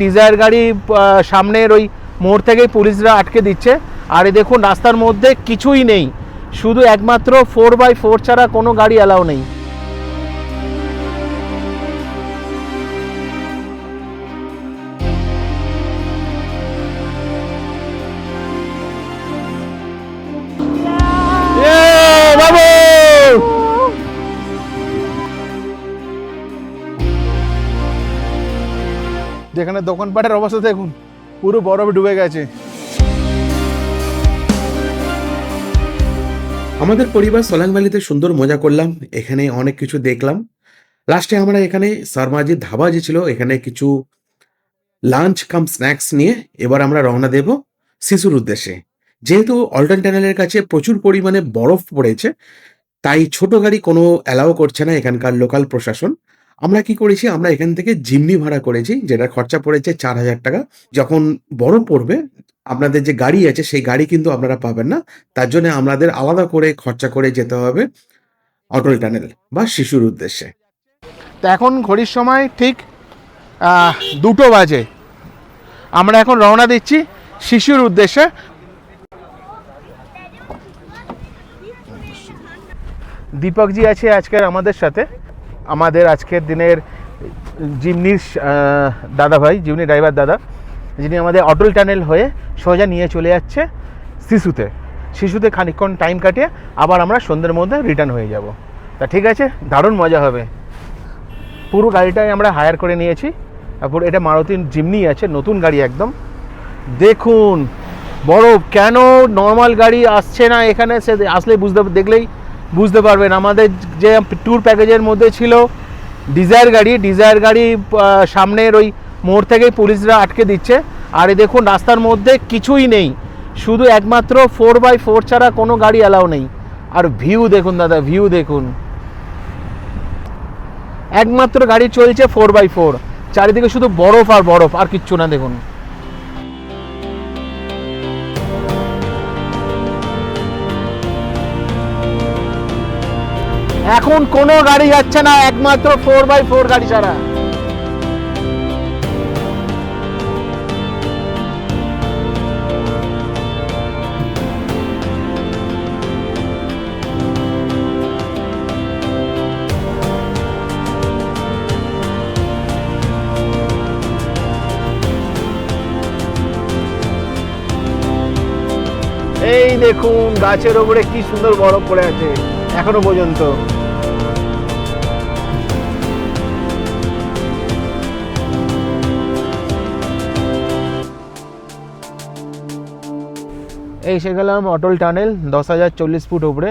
Desire গাড়ি সামনের ওই মোড় থেকেই পুলিশরা আটকে দিচ্ছে। আর এই দেখুন রাস্তার মধ্যে কিছুই নেই, শুধু একমাত্র 4x4 ছাড়া কোনো গাড়ি অ্যালাউ নেই। যেখানে দোকানপাটের অবস্থা দেখুন পুরো বরফে ডুবে গেছে। আমাদের পরিবার সোলাং ভ্যালিতে সুন্দর মজা করলাম, এখানে অনেক কিছু দেখলাম। লাস্টে আমরা এখানে শর্মাজির ধাবা যে ছিল এখানে কিছু লাঞ্চ কাম স্ন্যাক্স নিয়ে এবার আমরা রওনা দেব শিশুর উদ্দেশ্যে। যেহেতু অল্টন টানেলের কাছে প্রচুর পরিমাণে বরফ পড়েছে, তাই ছোট গাড়ি কোনো অ্যালাউ করছে না এখানকার লোকাল প্রশাসন। আমরা কি করেছি, আমরা এখান থেকে জিমনি ভাড়া করেছি, যেটা খরচা পড়েছে 4,000 টাকা। যখন বরফ পড়বে আপনাদের যে গাড়ি আছে সেই গাড়ি কিন্তু আপনারা পাবেন না, তার জন্য আমাদের আলাদা করে খরচা করে যেতে হবে অটল টানেল বা শিশুর উদ্দেশ্যে। তো এখন ঘড়ির সময় ঠিক 2টো বাজে, আমরা এখন রওনা দিচ্ছি শিশুর উদ্দেশ্যে। দীপকজি আছে আজকের আমাদের সাথে, আমাদের আজকের দিনের জিমনির দাদা ভাই, জিমনি ড্রাইভার দাদা, যিনি আমাদের অটল টানেল হয়ে সোজা নিয়ে চলে যাচ্ছে শিশুতে খানিকক্ষণ টাইম কাটিয়ে আবার আমরা সন্ধ্যের মধ্যে রিটার্ন হয়ে যাব। তা ঠিক আছে, দারুণ মজা হবে। পুরো গাড়িটাই আমরা হায়ার করে নিয়েছি, তারপর এটা মারুতি জিমনি আছে, নতুন গাড়ি একদম। দেখুন বরফ, কেন নর্মাল গাড়ি আসছে না এখানে, সে আসলে দেখলেই বুঝতে পারবেন। আমাদের যে ট্যুর প্যাকেজের মধ্যে ছিল ডিজায়ার গাড়ি সামনের ওই মোড় থেকেই পুলিশরা আটকে দিচ্ছে। আর এই দেখুন রাস্তার মধ্যে কিছুই নেই, শুধু একমাত্র 4x4 ছাড়া কোনো গাড়ি অ্যালাউ নেই। আর ভিউ দেখুন দাদা, ভিউ দেখুন, একমাত্র গাড়ি চলছে 4x4, চারিদিকে শুধু বরফ আর বরফ, আর কিচ্ছু না। দেখুন এখন কোনো গাড়ি যাচ্ছে না, একমাত্র 4x4 গাড়ি ছাড়া। এই দেখুন গাছের ওপরে কি সুন্দর বরফ পড়ে আছে এখনো পর্যন্ত। এসে গেলাম অটল টানেল, 10,040 ফুট উপরে।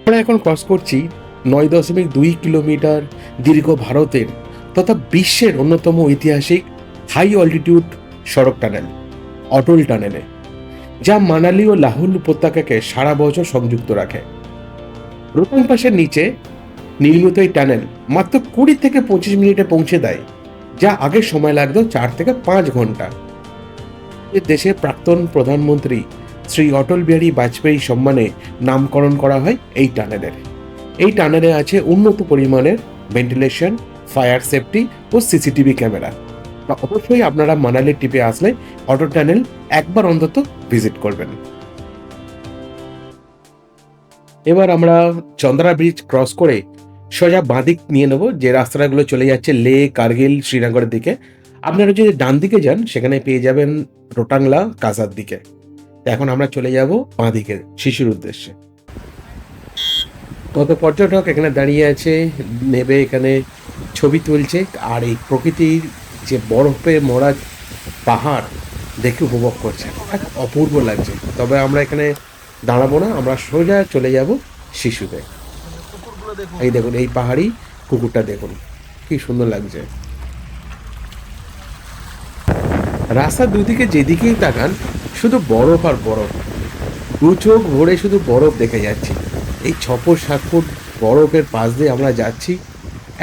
আমরা এখন ক্রস করছি 9.2 কিলোমিটার দীর্ঘ ভারতের তথা বিশ্বের অন্যতম ঐতিহাসিক হাই অল্টিটিউড সড়ক টানেল অটল টানেলে, যা মানালি ও লাহুল উপত্যকাকে সারা বছর সংযুক্ত রাখে। রোহতাং পাসের নিচে নির্মিত এই টানেল মাত্র 20 থেকে 25 মিনিটে পৌঁছে দেয়, যা আগে সময় লাগতো 4 থেকে 5 ঘন্টা। দেশের প্রাক্তন প্রধানমন্ত্রী শ্রী অটল বিহারী বাজপেয়ী সম্মানে নামকরণ করা হয় এই টানেলের। এই টানেলে আছে উন্নত পরিমাণের ভেন্টিলেশন, ফায়ার সেফটি ও সিসিটিভি ক্যামেরা। অবশ্যই আপনারা মানালি ট্রিপে আসলে অটল টানেল একবার অন্তত ভিজিট করবেন। এবার আমরা চন্দ্রা ব্রিজ ক্রস করে সোজা বাঁদিক নিয়ে নেব, যে রাস্তাগুলো চলে যাচ্ছে লে, কার্গিল, শ্রীনগরের দিকে। আপনারা যদি ডান দিকে যান সেখানে পেয়ে যাবেন রোটাংলা, কাজার দিকে। এখন আমরা চলে যাব বাঁদিকে শিশুর উদ্দেশ্যে। কত পর্যটক এখানে দাঁড়িয়ে আছে, নেবে এখানে ছবি তুলছে, আর এই প্রকৃতির যে বরফে মোড়া পাহাড় দেখে উপভোগ করছে, এক অপূর্ব লাগছে। তবে আমরা এখানে দাঁড়াবো না, আমরা সোজা চলে যাব শিশুতে। এই দেখুন, এই পাহাড়ি কুকুরটা দেখুন কি সুন্দর লাগছে। রাস্তার দুদিকে যেদিকেই তাকান শুধু বরফ আর বরফ, দু চোখ ভরে শুধু বরফ দেখে যাচ্ছি। এই 6 ফুট 7 ফুট বরফের পাশ দিয়ে আমরা যাচ্ছি,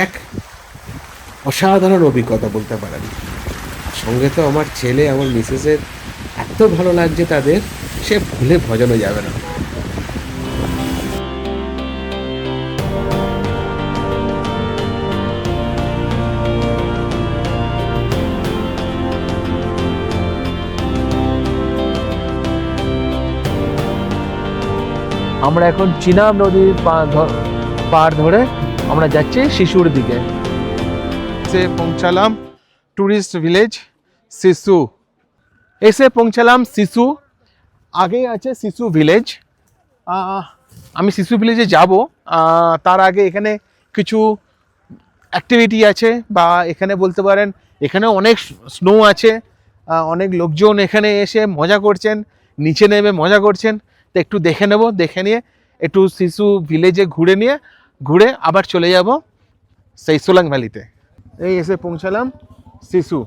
এক অসাধারণ অভিজ্ঞতা বলতে পারেন। সঙ্গে তো আমার ছেলে, আমার মিসেসের এত ভালো লাগছে তাদের, সে ভুলে ভজানো যাবে না। আমরা এখন চিনাব নদীর পার ধরে আমরা যাচ্ছি শিশুর দিকে। সে পৌঁছালাম টুরিস্ট ভিলেজ শিশু। এসে পৌঁছালাম শিশু, আগেই আছে শিশু ভিলেজ। আমি শিশু ভিলেজে যাব, তার আগে এখানে কিছু অ্যাক্টিভিটি আছে, বা এখানে বলতে পারেন এখানে অনেক স্নো আছে, অনেক লোকজন এখানে এসে মজা করছেন, নিচে নেমে মজা করছেন। তো একটু দেখে নেব, দেখে নিয়ে একটু শিশু ভিলেজে ঘুরে আবার চলে যাব সেই সোলাং ভ্যালিতে। এই এসে পৌঁছালাম শিশু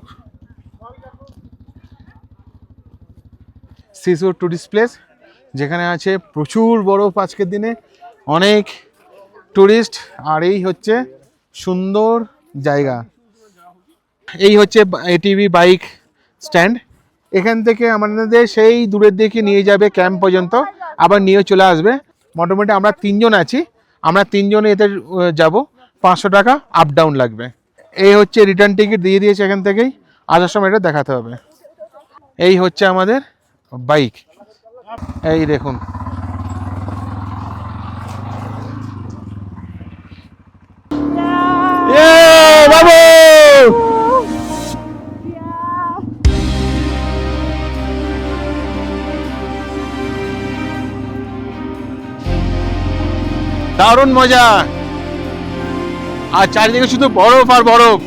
টুরিস্ট প্লেস, যেখানে আছে প্রচুর বরফ আজকের দিনে, অনেক টুরিস্ট। আর এই হচ্ছে সুন্দর জায়গা, এই হচ্ছে এটিভি বাইক স্ট্যান্ড। এখান থেকে আমাদের সেই দূরের দিকে নিয়ে যাবে ক্যাম্প পর্যন্ত, আবার নিয়ে চলে আসবে। মোটামুটি আমরা 3 জন আছি, আমরা 3 জন এতে যাব, 500 টাকা আপ ডাউন লাগবে। এই হচ্ছে রিটার্ন টিকিট দিয়ে দিয়েছে, এখান থেকেই আসার সময় এটা দেখাতে হবে। এই হচ্ছে আমাদের বাইক, এই দেখুন। বাবু দারুণ মজা, আর চারিদিকে শুধু বরফ আর বরফ।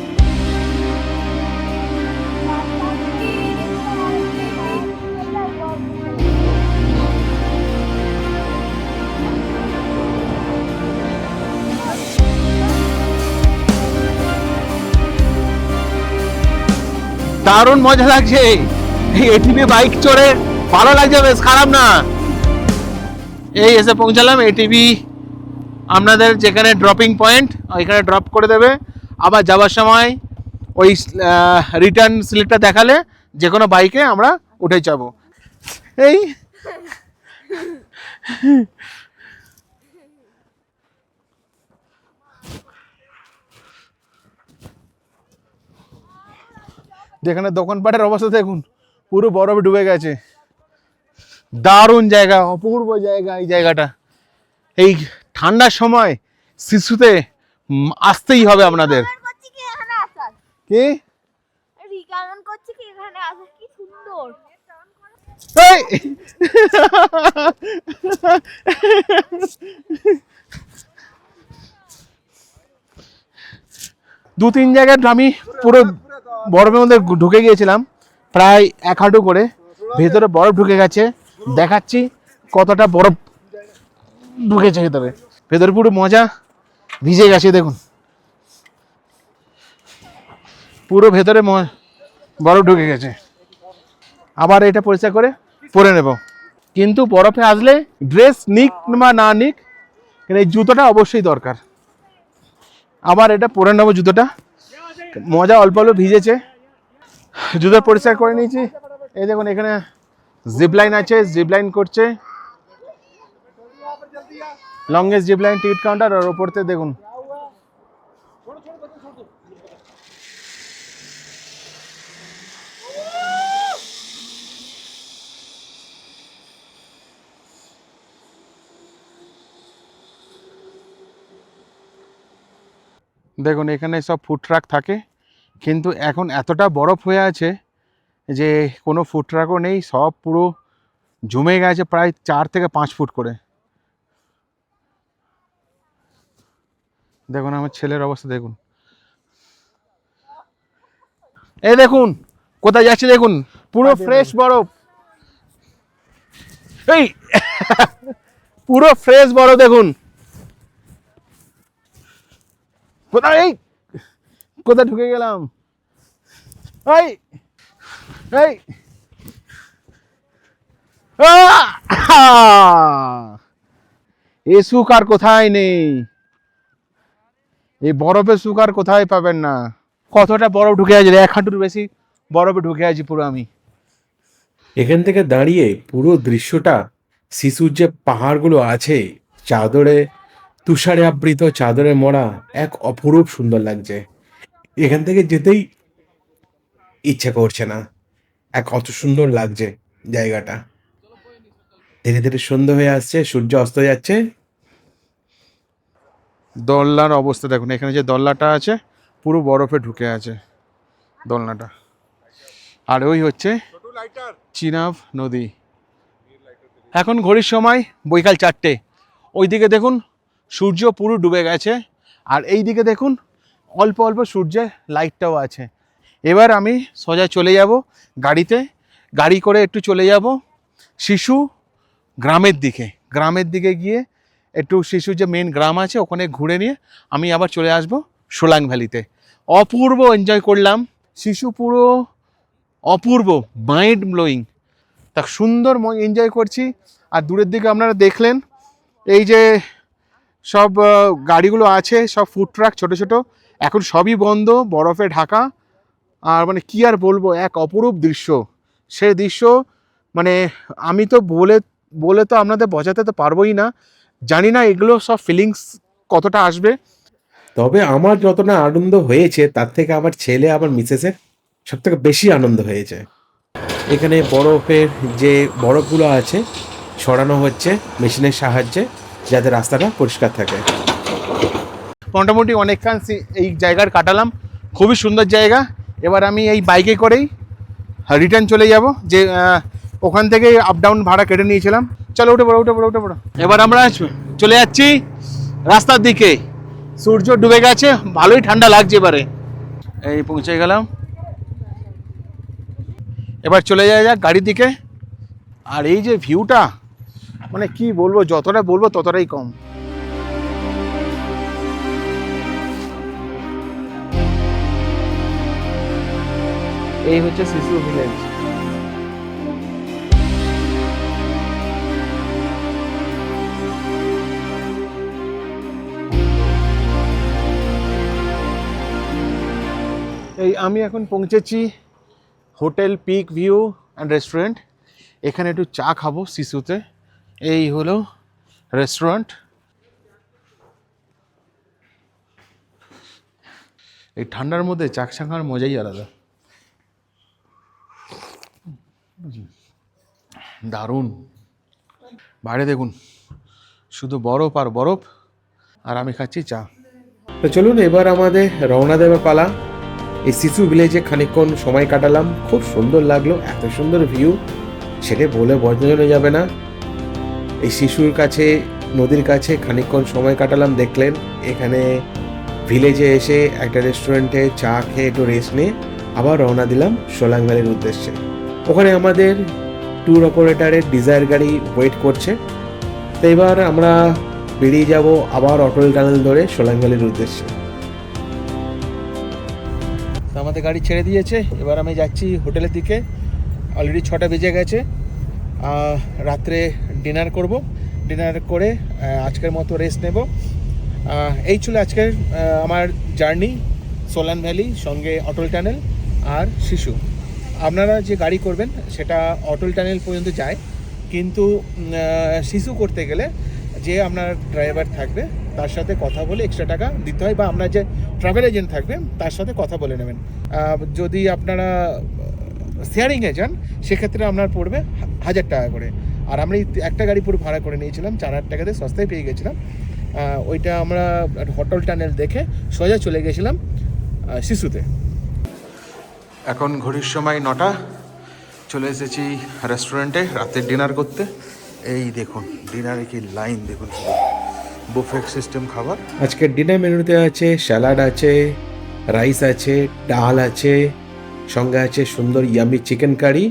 দারুণ মজা লাগছে, এই এটিভি বাইক চড়ে ভালো লাগছে, বেশ খারাপ না। এই এসে পৌঁছালাম এটিভি আপনাদের যেখানে ড্রপিং পয়েন্ট, ওইখানে ড্রপ করে দেবে। আবার যাওয়ার সময় ওই রিটার্ন স্লিপটা দেখালে যে কোনো বাইকে আমরা উঠে যাব। এই যেখানে দোকানপাটের অবস্থা দেখুন, পুরো বরফে ডুবে গেছে। দারুণ জায়গা, অপূর্ব জায়গা এই জায়গাটা। এই ঠান্ডার সময় শিশুতে আসতেই হবে আপনাদের। কি দু তিন জায়গায় আমি পুরো বরফের মধ্যে ঢুকে গিয়েছিলাম, প্রায় 1 হাঁটু করে ভেতরে বরফ ঢুকে গেছে। দেখাচ্ছি কতটা বরফ ঢুকেছে ভেতরে, ভেতরে পুরো মজা, ভিজে গেছে দেখুন, পুরো ভেতরে বরফ ঢুকে গেছে। আবার এটা পরিষ্কার করে পরে নেব, কিন্তু বরফে আসলে ড্রেস নিক বা না নিক, এই জুতোটা অবশ্যই দরকার। আবার এটা পরে নেবো জুতোটা, মজা অল্প অল্প ভিজেছে, জুতো পরিষ্কার করে নিয়েছি। এই দেখুন এখানে জিপলাইন আছে, জিপলাইন করছে, লংগেস্ট জিপলাইন টিকিট কাউন্টার। আর ওপরতে দেখুন দেখুন এখানে সব ফুড ট্রাক থাকে, কিন্তু এখন এতটা বরফ হয়ে আছে যে কোনো ফুড ট্রাকও নেই, সব পুরো জমে গেছে প্রায় 4 থেকে 5 ফুট করে। দেখুন আমার ছেলের অবস্থা দেখুন, এই দেখুন কোথায় যাচ্ছে, দেখুন পুরো ফ্রেশ বরফ, এই পুরো ফ্রেশ বরফ দেখুন। কোথায় এই কোথায় ঢুকে গেলাম, এই এই এ সুখ আর কোথায় নেই, এই বরফের সুখ আর কোথায় পাবেন না। কতটা বরফ ঢুকে আছে, 1 হাঁটুর বেশি বরফে ঢুকে আছি পুরো আমি। এখান থেকে দাঁড়িয়ে পুরো দৃশ্যটা, শিশুর যে পাহাড়গুলো আছে চাদরে, তুষারে আবৃত চাদরে মোড়া, এক অপরূপ সুন্দর লাগছে। এখান থেকে যেতেই ইচ্ছে করছে না, এক অত সুন্দর লাগছে জায়গাটা। ধীরে ধীরে সন্ধ্যা হয়ে আসছে, সূর্য অস্ত যাচ্ছে। দোলনার অবস্থা দেখুন, এখানে যে দোলনাটা আছে পুরো বরফে ঢুকে আছে দোলনাটা। আর ওই হচ্ছে চিনাব নদী। এখন ঘড়ির সময় বৈকাল 4টে। ওইদিকে দেখুন সূর্য পুরো ডুবে গেছে, আর এই দিকে দেখুন অল্প অল্প সূর্যের লাইটটাও আছে। এবার আমি সোজা চলে যাব গাড়িতে, গাড়ি করে একটু চলে যাব শিশু গ্রামের দিকে গিয়ে একটু শিশু যে মেন গ্রাম আছে ওখানে ঘুরে নিয়ে আমি আবার চলে আসব সোলাং ভ্যালিতে। অপূর্ব এনজয় করলাম, শিশু পুরো অপূর্ব, মাইন্ড ব্লোয়িং, তা সুন্দর এনজয় করছি। আর দূরের দিকে আপনারা দেখলেন এই যে সব গাড়িগুলো আছে, সব ফুড ট্রাক ছোটো ছোটো, এখন সবই বন্ধ, বরফে ঢাকা। আর মানে কি আর বলবো, এক অপরূপ দৃশ্য। সে দৃশ্য মানে আমি তো বলে তো আপনাদের বোঝাতে তো পারবোই না। জানি না এগুলো সব ফিলিংস কতটা আসবে। তবে আমার যতটা আনন্দ হয়েছে তার থেকে আমার ছেলে, আমার মিসেসের সব থেকে বেশি আনন্দ হয়েছে। এখানে বরফের যে বরফগুলো আছে সরানো হচ্ছে মেশিনের সাহায্যে, যাতে রাস্তাটা পরিষ্কার থাকে। মোটামুটি অনেকক্ষণ এই জায়গার কাটালাম, খুবই সুন্দর জায়গা। এবার আমি এই বাইকে করেই রিটার্ন চলে যাব, যে ওখান থেকে আপ ডাউন ভাড়া কেটে নিয়েছিলাম। চলো উঠে পড়ো। এবার আমরা চলে যাচ্ছি রাস্তার দিকে। সূর্য ডুবে গেছে, ভালোই ঠান্ডা লাগছে এবারে। এই পৌঁছে গেলাম, এবার চলে যাওয়া যাক গাড়ির দিকে। আর এই যে ভিউটা, মানে কি বলবো, যতটা বলবো ততটাই কম। এই হচ্ছে শিশু ভিলেজ। এই আমি এখন পৌঁছেছি hotel peak view and restaurant. এখানে একটু চা খাবো শিশুতে। এই হলো রেস্টুরেন্ট। এই ঠান্ডার মধ্যে চা খাওয়ার মজাই আলাদা, দারুণ। বাইরে দেখুন শুধু বরফ আর বরফ, আর আমি খাচ্ছি চা। তো চলুন এবার আমাদের রওনা দেওয়ার পালা। এই শিশু ভিলেজে খানিকক্ষণ সময় কাটালাম, খুব সুন্দর লাগলো, এত সুন্দর ভিউ সেটা বলে বোঝানো যাবে না। এই শিশুর কাছে, নদীর কাছে খানিকক্ষণ সময় কাটালাম, দেখলেন। এখানে ভিলেজে এসে একটা রেস্টুরেন্টে চা খেয়ে একটু রেস্ট নিয়ে আবার রওনা দিলাম সোলাং ভ্যালির উদ্দেশ্যে। ওখানে আমাদের ট্যুর অপারেটারের ডিজায়ার গাড়ি ওয়েট করছে। তো এবার আমরা বেরিয়ে যাব আবার অটল টানেল ধরে সোলাং ভ্যালির উদ্দেশ্যে। আমাদের গাড়ি ছেড়ে দিয়েছে, এবার আমি যাচ্ছি হোটেলের দিকে। অলরেডি 6টা বেজে গেছে। রাত্রে ডিনার করব, ডিনার করে আজকের মতো রেস্ট নেব। এই ছিল আজকের আমার জার্নি সোলাং ভ্যালি, সঙ্গে অটল টানেল আর শিশু। আপনারা যে গাড়ি করবেন সেটা অটল টানেল পর্যন্ত যায়, কিন্তু শিশু করতে গেলে যে আপনার ড্রাইভার থাকবে তার সাথে কথা বলে এক্সট্রা টাকা দিতে হয়, বা আপনার যে ট্রাভেল এজেন্ট থাকবে তার সাথে কথা বলে নেবেন। যদি আপনারা শেয়ারিংয়ে যান সেক্ষেত্রে আপনার পড়বে 1000 টাকা করে। আর আমরা একটা গাড়ি পুরো ভাড়া করে নিয়েছিলাম, 4000 টাকাতে সস্তায় পেয়ে গেছিলাম। ওইটা আমরা অটল টানেল দেখে সোজা চলে গেছিলাম শিশুতে। এখন ঘড়ির সময় 9টা। চলে এসেছি রেস্টুরেন্টে রাতের ডিনার করতে। এই দেখুন ডিনারে কি লাইন, দেখুন বুফে সিস্টেম খাবার। আজকের ডিনার মেনুতে আছে স্যালাড আছে, রাইস আছে, ডাল আছে, সঙ্গে আছে সুন্দর ইয়ামি চিকেন কারি,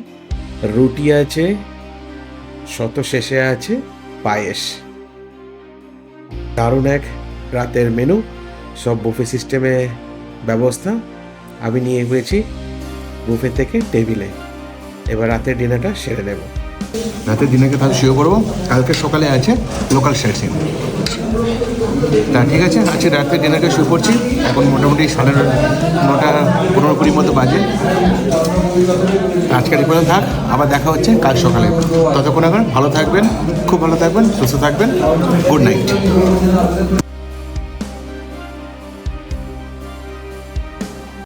রুটি আছে, শত শেষে আছে পায়েস। দারুণ এক রাতের মেনু, সব বুফে সিস্টেমে ব্যবস্থা। আমি নিয়ে গেছি বুফে থেকে টেবিলে। এবার রাতের ডিনারটা সেরে নেব। রাতের ডিনারকে তাহলে শুয়ে পড়বো, কালকে সকালে আছে লোকাল সাইট সিন। তা ঠিক আছে, আজকে রাতের ডিনারকে শুয়ে পড়ছি। এখন মোটামুটি 9:15 মতো বাজে। আজকের এই পর্যন্ত থাক, আবার দেখা হচ্ছে কাল সকালে। ততক্ষণ এখন ভালো থাকবেন, খুব ভালো থাকবেন, সুস্থ থাকবেন। Good night.